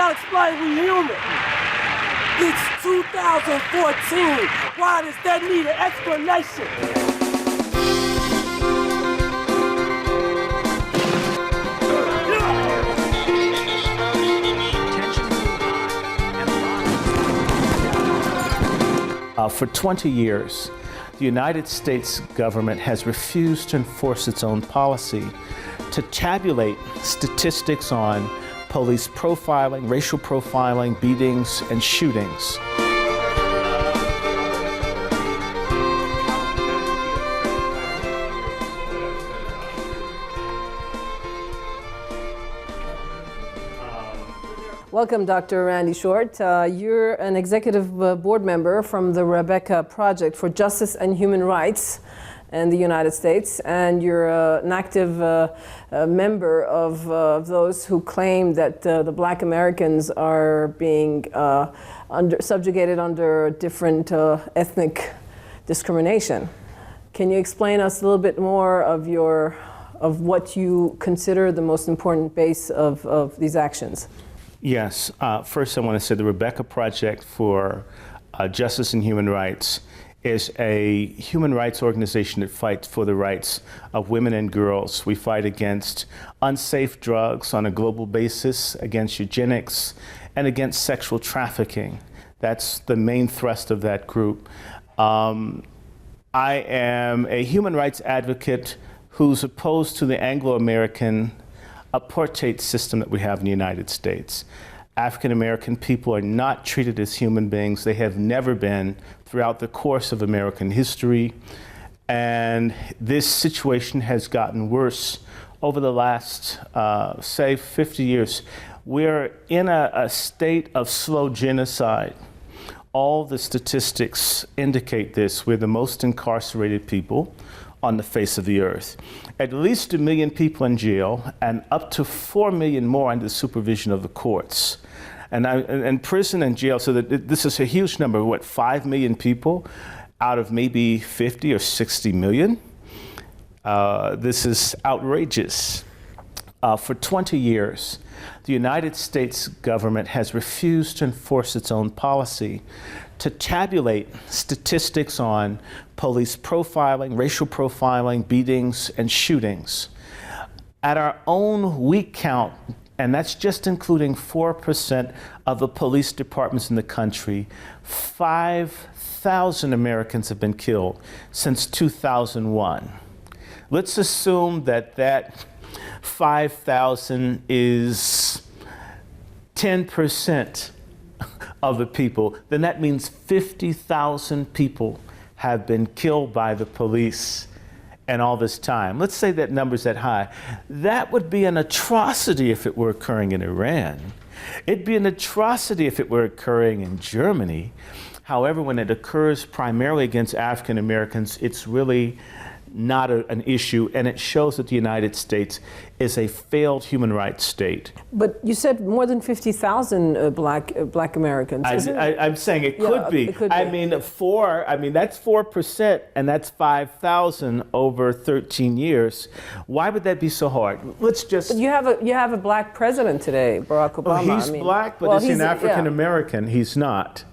I'll explain we human. It's 2014. Why does that need an explanation? For 20 years, the United States government has refused to enforce its own policy to tabulate statistics on police profiling, racial profiling, beatings, and shootings. Welcome, Dr. Randy Short. You're an executive board member from the Rebecca Project for Justice and Human Rights in the United States, and you're an active member of those who claim that the Black Americans are being subjugated under different ethnic discrimination. Can you explain us a little bit more of what you consider the most important base of these actions? Yes. First, I want to say the Rebecca Project for Justice and Human Rights is a human rights organization that fights for the rights of women and girls. We fight against unsafe drugs on a global basis, against eugenics, and against sexual trafficking. That's the main thrust of that group. I am a human rights advocate who's opposed to the Anglo-American apartheid system that we have in the United States. African American people are not treated as human beings. They have never been throughout the course of American history. And this situation has gotten worse over the last, say, 50 years. We're in a state of slow genocide. All the statistics indicate this. We're the most incarcerated people on the face of the earth. At least 1 million people in jail, and up to 4 million more under the supervision of the courts. And prison and jail, so that this is a huge number, what, 5 million people out of maybe 50 or 60 million? This is outrageous. For 20 years, the United States government has refused to enforce its own policy to tabulate statistics on police profiling, racial profiling, beatings, and shootings. At our own week count, and that's just including 4% of the police departments in the country, 5,000 Americans have been killed since 2001. Let's assume that 5,000 is 10% of the people, then that means 50,000 people have been killed by the police in all this time. Let's say that number's that high. That would be an atrocity if it were occurring in Iran. It'd be an atrocity if it were occurring in Germany. However, when it occurs primarily against African Americans, it's really not an issue, and it shows that the United States is a failed human rights state. But you said more than 50,000 black Americans. I'm saying it could be. It could be. I mean, that's 4%, and that's 5,000 over 13 years. Why would that be so hard? Let's just. But you have a black president today, Barack Obama. Well, he's black, but he's an African American. He's not.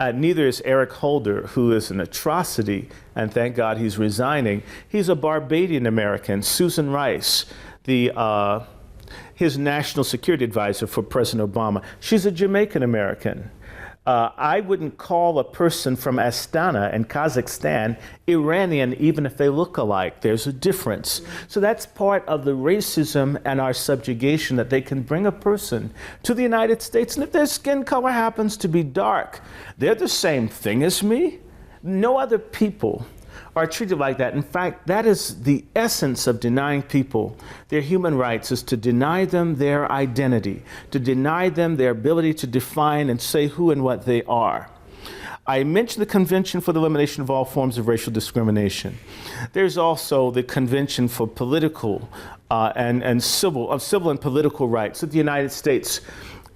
Neither is Eric Holder, who is an atrocity, and thank God he's resigning. He's a Barbadian American. Susan Rice, his national security advisor for President Obama, she's a Jamaican American. I wouldn't call a person from Astana in Kazakhstan Iranian, even if they look alike. There's a difference. So that's part of the racism and our subjugation, that they can bring a person to the United States, and if their skin color happens to be dark, they're the same thing as me. No other people are treated like that. In fact, that is the essence of denying people their human rights, is to deny them their identity, to deny them their ability to define and say who and what they are. I mentioned the Convention for the Elimination of All Forms of Racial Discrimination. There's also the Convention for Political and Civil and Political Rights that the United States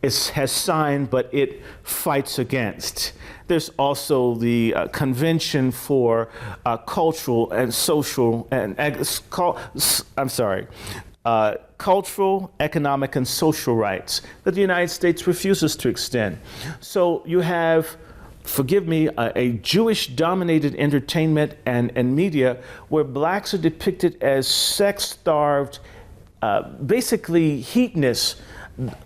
has signed, but it fights against. There's also the Convention for Cultural and Social and cultural, economic, and social rights that the United States refuses to extend. So you have, forgive me, a Jewish-dominated entertainment and media where blacks are depicted as sex-starved, basically heedless,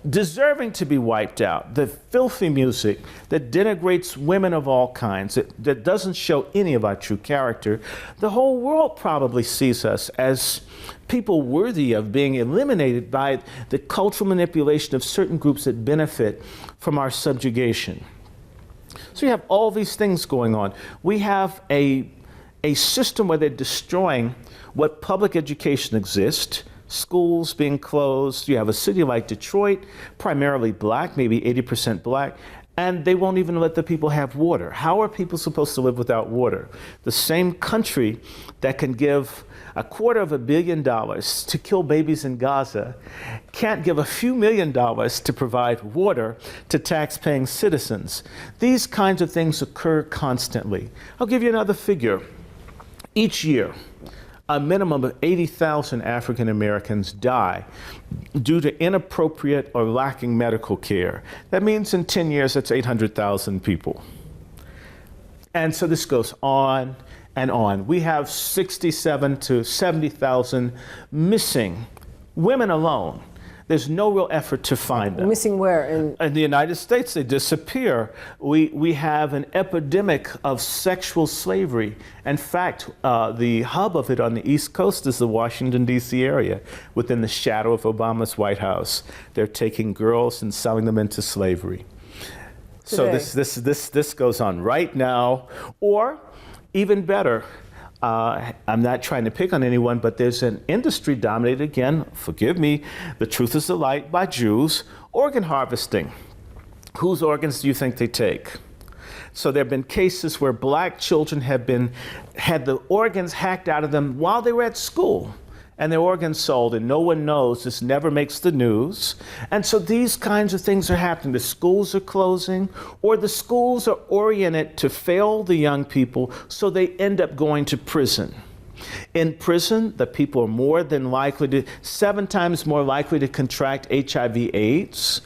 deserving to be wiped out. The filthy music that denigrates women of all kinds, that doesn't show any of our true character. The whole world probably sees us as people worthy of being eliminated by the cultural manipulation of certain groups that benefit from our subjugation. So you have all these things going on. We have a system where they're destroying what public education exists, schools being closed. You have a city like Detroit, primarily black, maybe 80% black, and they won't even let the people have water. How are people supposed to live without water? The same country that can give $250 million to kill babies in Gaza can't give a few $1,000,000 to provide water to tax-paying citizens. These kinds of things occur constantly. I'll give you another figure. Each year, a minimum of 80,000 African Americans die due to inappropriate or lacking medical care. That means in 10 years, that's 800,000 people. And so this goes on and on. We have 67 to 70,000 missing women alone. There's no real effort to find them. Missing where? In the United States, they disappear. We have an epidemic of sexual slavery. In fact, the hub of it on the East Coast is the Washington, D.C. area, within the shadow of Obama's White House. They're taking girls and selling them into slavery. Today. So this goes on right now, or even better. I'm not trying to pick on anyone, but there's an industry dominated, again, forgive me, the truth is a lie, by Jews, organ harvesting. Whose organs do you think they take? So there have been cases where black children have had the organs hacked out of them while they were at school, and their organs sold, and no one knows. This never makes the news. And so these kinds of things are happening. The schools are closing, or the schools are oriented to fail the young people, so they end up going to prison. In prison, the people are more than likely 7 times more likely to contract HIV/AIDS.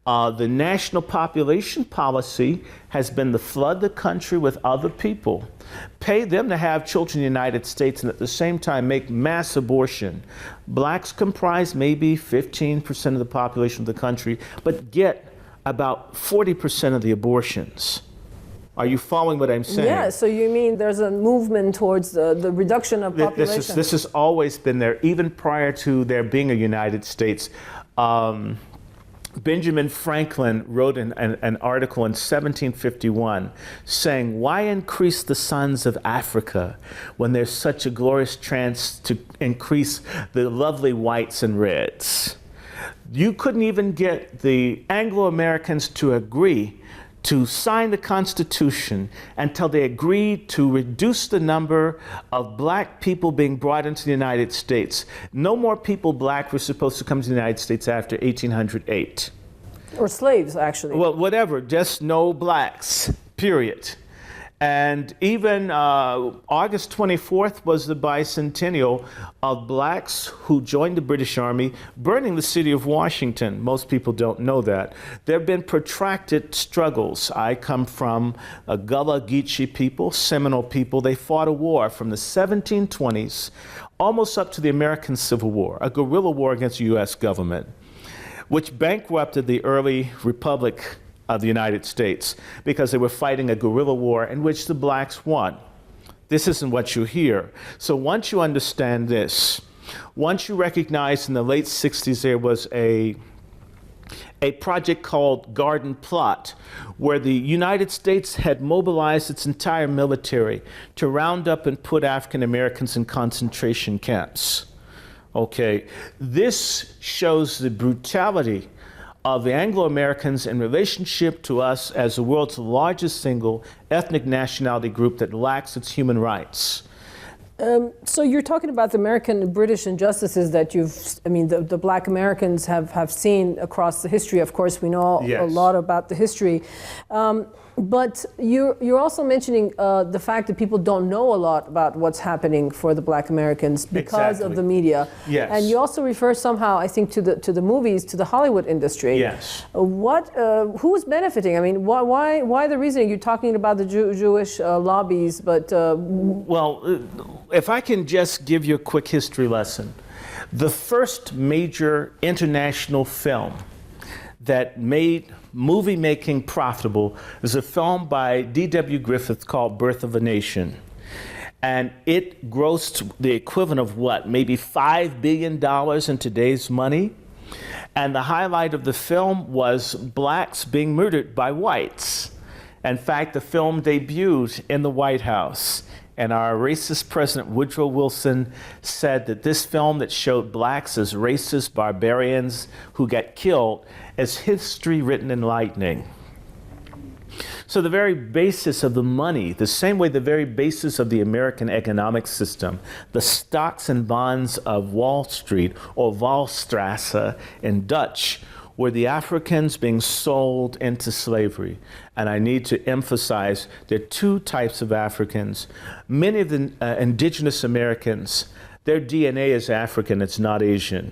The national population policy has been to flood the country with other people, pay them to have children in the United States, and at the same time make mass abortion. Blacks comprise maybe 15% of the population of the country, but get about 40% of the abortions. Are you following what I'm saying? Yeah, so you mean there's a movement towards the reduction of population? This has always been there, even prior to there being a United States. Benjamin Franklin wrote an article in 1751 saying, why increase the sons of Africa when there's such a glorious chance to increase the lovely whites and reds? You couldn't even get the Anglo-Americans to agree to sign the Constitution until they agreed to reduce the number of black people being brought into the United States. No more people black were supposed to come to the United States after 1808. Or slaves, actually. Well, whatever, just no blacks, period. And even August 24th was the bicentennial of blacks who joined the British Army burning the city of Washington. Most people don't know that. There have been protracted struggles. I come from a Gullah Geechee people, Seminole people. They fought a war from the 1720s almost up to the American Civil War, a guerrilla war against the U.S. government, which bankrupted the early republic of the United States because they were fighting a guerrilla war in which the blacks won. This isn't what you hear. So once you understand this, once you recognize in the late 60s there was a project called Garden Plot, where the United States had mobilized its entire military to round up and put African Americans in concentration camps. Okay, this shows the brutality of the Anglo-Americans in relationship to us as the world's largest single ethnic nationality group that lacks its human rights. So you're talking about the American and British injustices that the black Americans have seen across the history. Of course, we know Yes. a lot about the history. But you're also mentioning the fact that people don't know a lot about what's happening for the Black Americans because of the media. Yes. And you also refer somehow, I think, to the movies, to the Hollywood industry. Yes. Who's benefiting? I mean, why the reason? You're talking about the Jewish lobbies, but well, if I can just give you a quick history lesson, the first major international film that made movie making profitable is a film by D.W. Griffith called Birth of a Nation. And it grossed the equivalent of what, maybe $5 billion in today's money. And the highlight of the film was blacks being murdered by whites. In fact, the film debuted in the White House. And our racist president, Woodrow Wilson, said that this film that showed blacks as racist barbarians who got killed is history written in lightning. So the very basis of the money, the same way the very basis of the American economic system, the stocks and bonds of Wall Street, or Wallstrasse in Dutch, were the Africans being sold into slavery. And I need to emphasize there are two types of Africans. Many of the indigenous Americans, their DNA is African, it's not Asian.